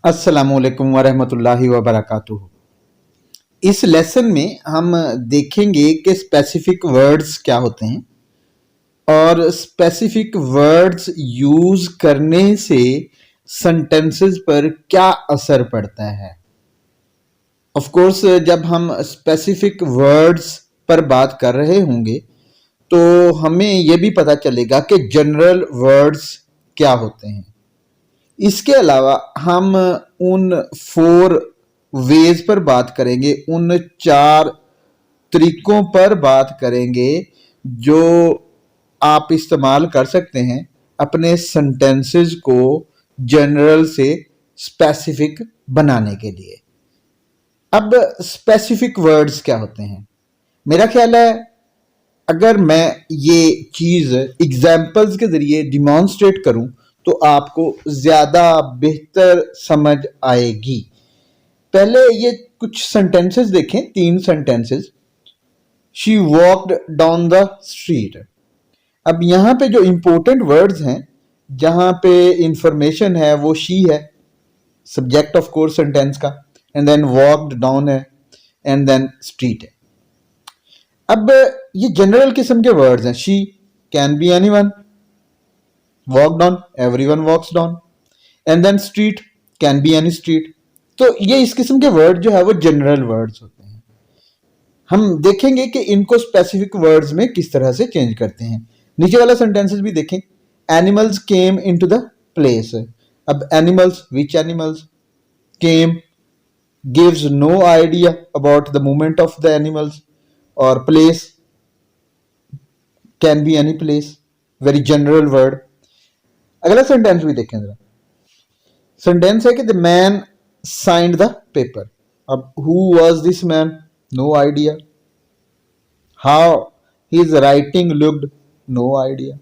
अस्सलामुअलैकुम वरहमतुल्लाहि वबरकातुहू। इस लेसन में हम देखेंगे कि स्पेसिफिक वर्ड्स क्या होते हैं और स्पेसिफिक वर्ड्स यूज करने से सेंटेंसेस पर क्या असर पड़ता है। ऑफ कोर्स जब हम स्पेसिफिक वर्ड्स पर बात कर रहे होंगे तो हमें यह भी पता चलेगा कि जनरल वर्ड्स क्या होते हैं। इसके अलावा हम उन 4 वेज पर बात करेंगे, उन 4 तरीकों पर बात करेंगे जो आप इस्तेमाल कर सकते हैं अपने सेंटेंसेस को जनरल से स्पेसिफिक बनाने के लिए। अब स्पेसिफिक वर्ड्स क्या होते हैं? मेरा ख्याल है अगर मैं ये चीज एग्जाम्पल्स के जरिए डिमॉन्स्ट्रेट करूं तो आपको ज्यादा बेहतर समझ आएगी। पहले ये कुछ सेंटेंसेस देखें, 3 sentences. She walked down the street. अब यहां पे जो इंपॉर्टेंट वर्ड्स हैं, जहां पे इंफॉर्मेशन है वो शी है, सब्जेक्ट ऑफ कोर्स सेंटेंस का, एंड देन वॉक्ड डाउन है, एंड देन स्ट्रीट है। अब ये जनरल किस्म के वर्ड्स हैं। She can be anyone, walk down everyone walks down, and then street can be any street. तो ये इस किस्म के वर्ड जो है वो जनरल वर्ड्स होते हैं। हम देखेंगे कि इनको स्पेसिफिक वर्ड्स में किस तरह से चेंज करते हैं। नीचे वाला सेंटेंसेस भी देखें। Animals came into the place. अब animals, which animals? Came gives no idea about the movement of the animals, or place can be any place, very general word. अगला सेंटेंस भी देखें जरा। सेंटेंस है कि the man signed the paper. अब who was this man? No idea. How his writing looked? No idea.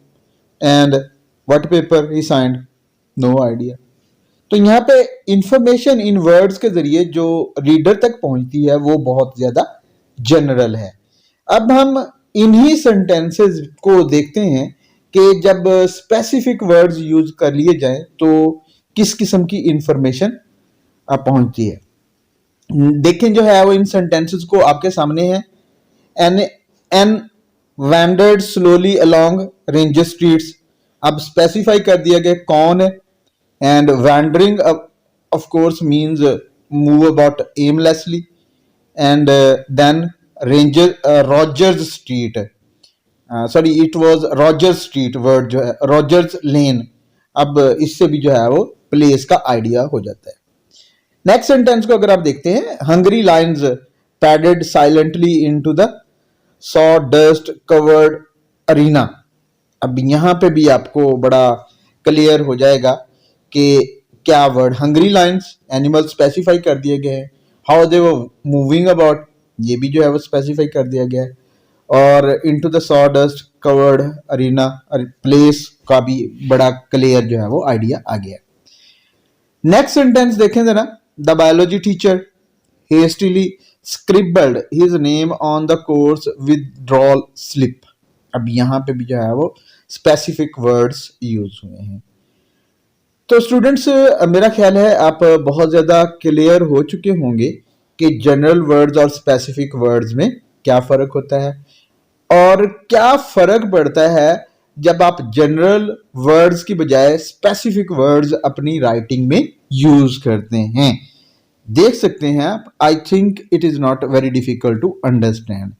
And what paper he signed? No idea. तो यहाँ पे इंफॉर्मेशन इन वर्ड्स के जरिए जो रीडर तक पहुंचती है वो बहुत ज्यादा जनरल है। अब हम इन्हीं सेंटेंसेस को देखते हैं कि जब स्पेसिफिक वर्ड्स यूज कर लिए जाएं तो किस किस्म की इंफॉर्मेशन पहुंचती है। देखें जो है वो इन सेंटेंसेस को आपके सामने है। Ann wandered slowly along ranger streets. अब स्पेसिफाई कर दिया गया कौन है। And wandering, of course, means move about aimlessly. And then Rogers Street. Sorry, it was Rogers Street word जो है, Rogers Lane. अब इससे भी जो है वो प्लेस का आइडिया हो जाता है। नेक्स्ट सेंटेंस को अगर आप देखते हैं, hungry Lions padded silently into the sawdust covered arena। अब यहां पे भी आपको बड़ा क्लियर हो जाएगा कि क्या word. Hungry Lions, animal specify कर दिए गए हैं। How they were moving about, ये भी जो है वो स्पेसिफाई कर दिया गया है। और into the sawdust covered arena, place का भी बड़ा क्लियर जो है वो आइडिया आ गया। नेक्स्ट सेंटेंस देखें जरा। The biology teacher hastily scribbled his name on the course withdrawal slip. अब यहां पे भी जो है वो स्पेसिफिक वर्ड्स यूज हुए हैं। तो स्टूडेंट्स, मेरा ख्याल है आप बहुत ज़्यादा क्लियर हो चुके होंगे कि जनरल वर्ड्स और स्पेसिफिक वर्ड्स में क्या फ़र्क होता है और क्या फ़र्क पड़ता है जब आप जनरल वर्ड्स की बजाय स्पेसिफिक वर्ड्स अपनी राइटिंग में यूज़ करते हैं। देख सकते हैं आप, I think it is not very difficult to understand.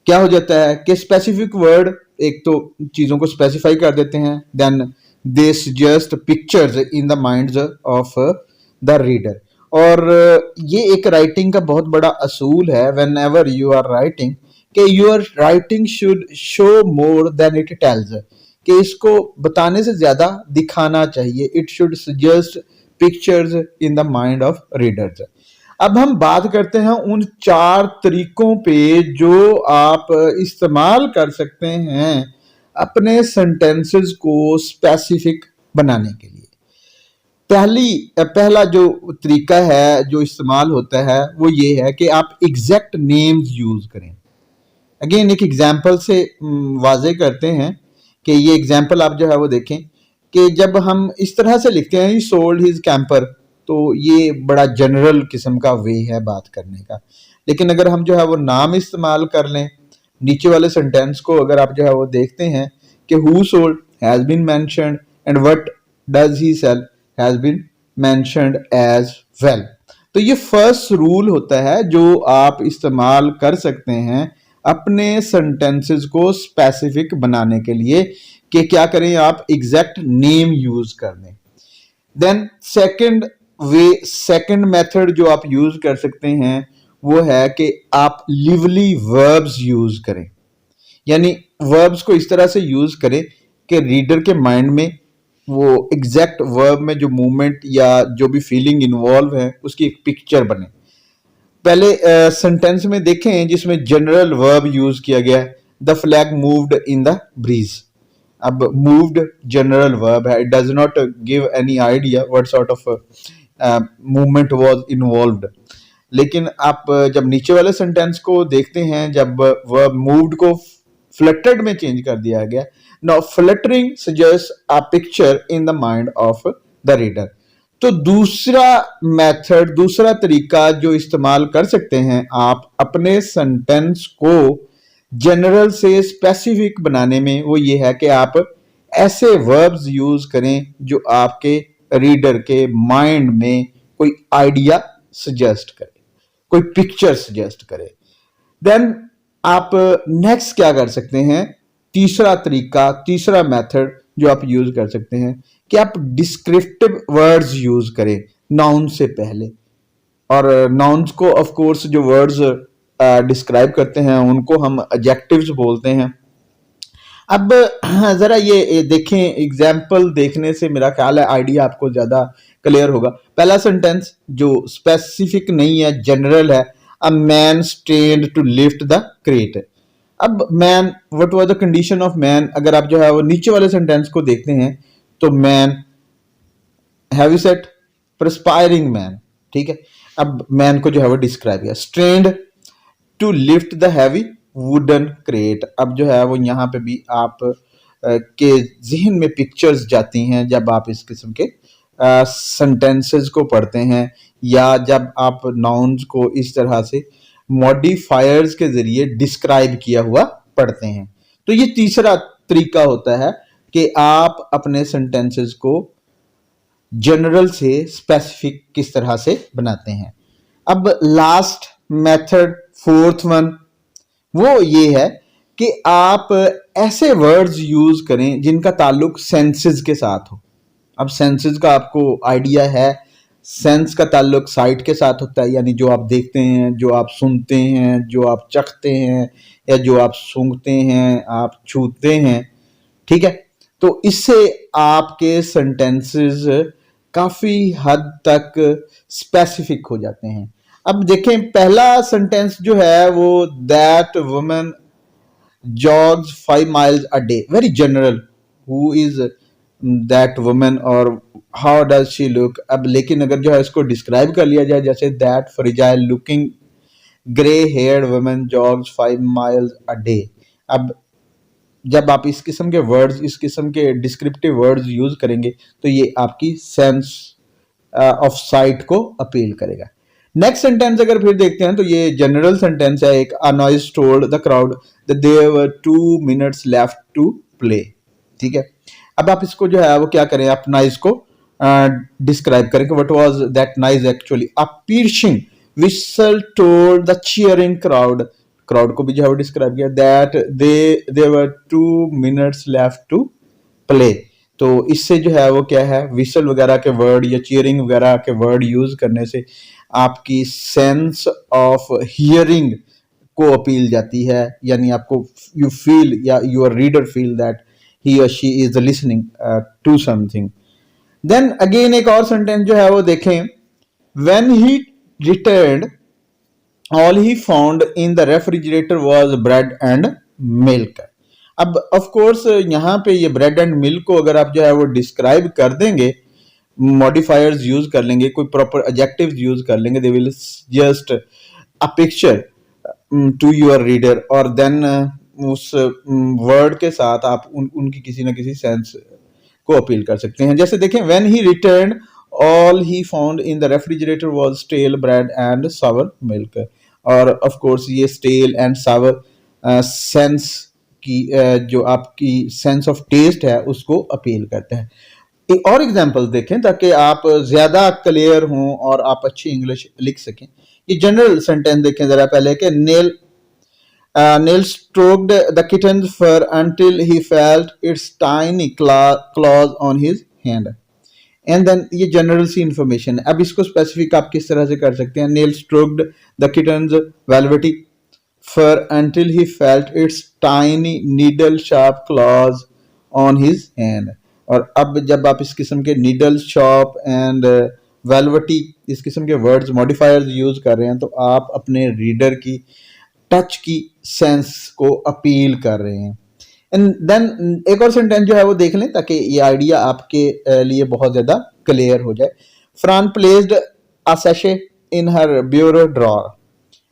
क्या हो जाता है कि स्पेसिफिक वर्ड एक तो चीज़ों को स्पेसिफाई कर देते हैं, then they suggest pictures in the minds of the reader। और ये एक राइटिंग का बहुत बड़ा असूल है। whenever you are writing कि your writing should show more than it tells, कि इसको बताने से ज्यादा दिखाना चाहिए। it should suggest pictures in the mind of readers। अब हम बात करते हैं उन 4 तरीकों पे जो आप इस्तेमाल कर सकते हैं अपने सेंटेंसेस को स्पेसिफिक बनाने के लिए। पहला जो तरीका है जो इस्तेमाल होता है वो ये है कि आप एग्जैक्ट नेम्स यूज करें। अगेन एक एग्जांपल से वाजे करते हैं कि ये एग्जांपल आप जो है वो देखें कि जब हम इस तरह से लिखते हैं, ही सोल्ड हिज कैंपर तो ये बड़ा जनरल किस्म का वे है बात करने का। लेकिन अगर हम जो है वो नाम इस्तेमाल कर लें, नीचे वाले सेंटेंस को अगर आप जो है वो देखते हैं कि who sold has been mentioned and what does he sell has been mentioned as well. तो ये फर्स्ट रूल होता है जो आप इस्तेमाल कर सकते हैं अपने सेंटेंसेस को स्पेसिफिक बनाने के लिए कि क्या करें, आप एग्जैक्ट नेम यूज कर दें। देन सेकंड मेथड जो आप यूज कर सकते हैं वो है कि आप लिवली वर्ब्स यूज करें, यानी वर्ब्स को इस तरह से यूज करें कि रीडर के माइंड में वो एग्जैक्ट वर्ब में जो मूवमेंट या जो भी फीलिंग इन्वॉल्व है उसकी एक पिक्चर बने। पहले सेंटेंस में देखें जिसमें जनरल वर्ब यूज किया गया है, the flag moved in the breeze. अब मूव्ड जनरल वर्ब है, it does not give any idea what sort of movement was involved. लेकिन आप जब नीचे वाले सेंटेंस को देखते हैं, जब वर्ब मूव्ड को फ्लटर्ड में चेंज कर दिया गया, now fluttering suggest a picture in the mind of the reader. तो दूसरा मेथड, दूसरा तरीका जो इस्तेमाल कर सकते हैं आप अपने सेंटेंस को जनरल से स्पेसिफिक बनाने में, वो ये है कि आप ऐसे वर्ब्स यूज करें जो आपके रीडर के माइंड में कोई आइडिया सजेस्ट करे, कोई पिक्चर सजेस्ट करे। देन आप नेक्स्ट क्या कर सकते हैं, तीसरा तरीका, तीसरा मेथड जो आप यूज कर सकते हैं कि आप डिस्क्रिप्टिव वर्ड्स यूज करें नाउन से पहले। और नाउन्स को ऑफ कोर्स जो वर्ड्स डिस्क्राइब करते हैं उनको हम एडजेक्टिव्स बोलते हैं। अब जरा ये देखें, एग्जाम्पल देखने से मेरा ख्याल है आइडिया आपको ज्यादा क्लियर होगा। पहला सेंटेंस जो स्पेसिफिक नहीं है, जनरल है, a man strained to lift the crate. अब man, what was the condition of man, अगर आप जो है वो नीचे वाले सेंटेंस को देखते हैं तो मैन, हैवी सेट, परस्पायरिंग मैन, ठीक है। अब मैन को जो है वो डिस्क्राइब किया, strained to lift the heavy wooden crate. अब जो है वो यहाँ पे भी आप के जहन में पिक्चर्स जाती हैं जब आप इस किस्म के सेंटेंसेस को पढ़ते हैं, या जब आप नाउन्स को इस तरह से मॉडिफायर्स के जरिए डिस्क्राइब किया हुआ पढ़ते हैं। तो ये तीसरा तरीका होता है कि आप अपने सेंटेंसेस को जनरल से स्पेसिफिक किस तरह से बनाते हैं। अब लास्ट मेथड, फोर्थ वन, वो ये है कि आप ऐसे वर्ड्स यूज करें जिनका ताल्लुक सेंसेस के साथ हो। अब सेंसेस का आपको आइडिया है, सेंस का ताल्लुक साइट के साथ होता है, यानी जो आप देखते हैं, जो आप सुनते हैं, जो आप चखते हैं, या जो आप सूंघते हैं, आप छूते हैं, ठीक है। तो इससे आपके सेंटेंसेस काफी हद तक स्पेसिफिक हो जाते हैं। अब देखें, पहला सेंटेंस जो है वो that woman jogs 5 miles a day, very general, who is that woman और how does she look। अब लेकिन अगर जो है इसको डिस्क्राइब कर लिया जाए, जैसे that fragile looking grey heard woman jogs 5 miles a day। अब जब आप इस किस्म के वर्ड्स, इस किस्म के डिस्क्रिप्टिव वर्ड्स यूज करेंगे तो ये आपकी सेंस ऑफ साइट को अपील करेगा। नेक्स्ट सेंटेंस अगर फिर देखते हैं तो ये जनरल सेंटेंस है एक, a noise told the crowd that there were 2 minutes left to play, ठीक है। अब आप इसको जो है वो क्या करें, आप नॉइज को डिस्क्राइब करें कि what was that noise actually, a piercing whistle told the cheering crowd। Crowd को भी जो है वो डिस्क्राइब किया that there were 2 minutes left to play. तो इससे जो है वो क्या है, विसल वगैरह के वर्ड या चीयरिंग वगैरह के वर्ड यूज करने से आपकी सेंस ऑफ हियरिंग को अपील जाती है, यानी आपको यू फील या your reader feel that he और she is listening to something. Then again एक और सेंटेंस जो है वो देखें, when he returned all he found in the refrigerator was bread and milk. अब ऑफ कोर्स यहाँ पे ये ब्रेड एंड मिल्क को अगर आप जो है वो डिस्क्राइब कर देंगे, मॉडिफायर्स यूज कर लेंगे, कोई प्रॉपर एडजेक्टिव्स यूज कर लेंगे, they will just a picture to your reader, और देन उस वर्ड के साथ आप उनकी किसी ना किसी सेंस को अपील कर सकते हैं। जैसे देखें, when he return all he found in the refrigerator was stale bread and sour milk. और of course ये stale and sour सेंस की जो आपकी सेंस ऑफ टेस्ट है उसको अपील करते हैं. एक और एग्जांपल देखें ताकि आप ज्यादा क्लियर हों और आप अच्छी इंग्लिश लिख सकें. ये जनरल सेंटेंस देखें जरा पहले कि Neil stroked the kitten's fur until he felt its tiny claws on his hand. And then ये जनरल सी इंफॉर्मेशन है. अब इसको स्पेसिफिक आप किस तरह से कर सकते हैं. Nell stroked the kitten's velvety fur until he felt its tiny needle sharp claws on his hand. और अब जब आप इस किस्म के नीडल शार्प एंड वेलवेटी इस किस्म के वर्ड्स मॉडिफायर्स यूज कर रहे हैं तो आप अपने रीडर की टच की सेंस को अपील कर रहे हैं. एंड देन एक और सेंटेंस जो है वो देख लें ताकि ये आइडिया आपके लिए बहुत ज़्यादा क्लियर हो जाए. Fran placed a sachet in her bureau drawer.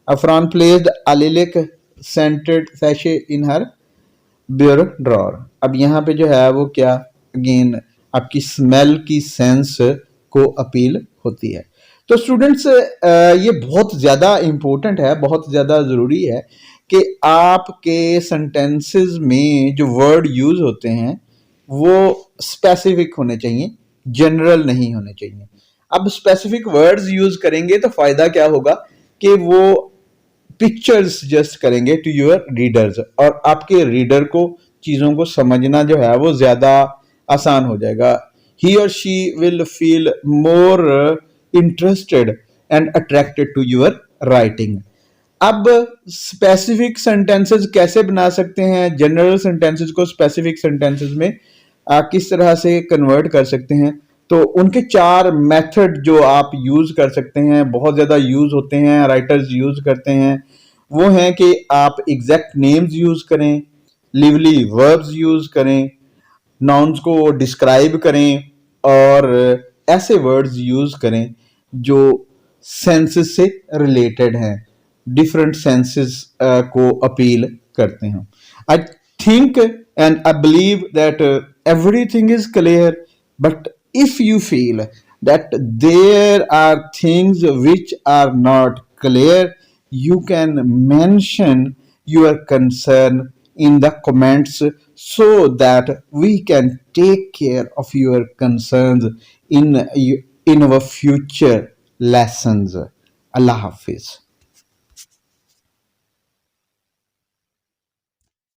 Fran placed a lilac scented sachet in her bureau drawer. अब यहाँ पे जो है वो क्या अगेन आपकी स्मेल की सेंस को अपील होती है. तो स्टूडेंट्स ये बहुत ज़्यादा इम्पोर्टेंट है, बहुत ज़्यादा ज़रूरी है कि आपके सेंटेंसेस में जो वर्ड यूज होते हैं वो स्पेसिफिक होने चाहिए, जनरल नहीं होने चाहिए. अब स्पेसिफिक वर्ड्स यूज करेंगे तो फायदा क्या होगा कि वो पिक्चर्स सजेस्ट करेंगे टू योर रीडर्स और आपके रीडर को चीजों को समझना जो है वो ज्यादा आसान हो जाएगा. ही और she will feel more interested and attracted to your writing. अब स्पेसिफिक सेंटेंसेस कैसे बना सकते हैं, जनरल सेंटेंसेस को स्पेसिफिक सेंटेंसेस में किस तरह से कन्वर्ट कर सकते हैं. तो उनके 4 मेथड जो आप यूज कर सकते हैं, बहुत ज्यादा यूज होते हैं, राइटर्स यूज करते हैं. वो हैं कि आप एग्जैक्ट नेम्स यूज करें, लिवली वर्ब्स यूज करें, नाउन्स को डिस्क्राइब करें और ऐसे वर्ड्स यूज करें जो सेंसेस से रिलेटेड हैं, डिफरेंट सेंसेस को अपील करते हैं. I think and I believe that everything is clear, but if you feel that there are things which are not clear, you can mention your concern in the comments so that we can take care of your concerns in our future lessons. Allah Hafiz.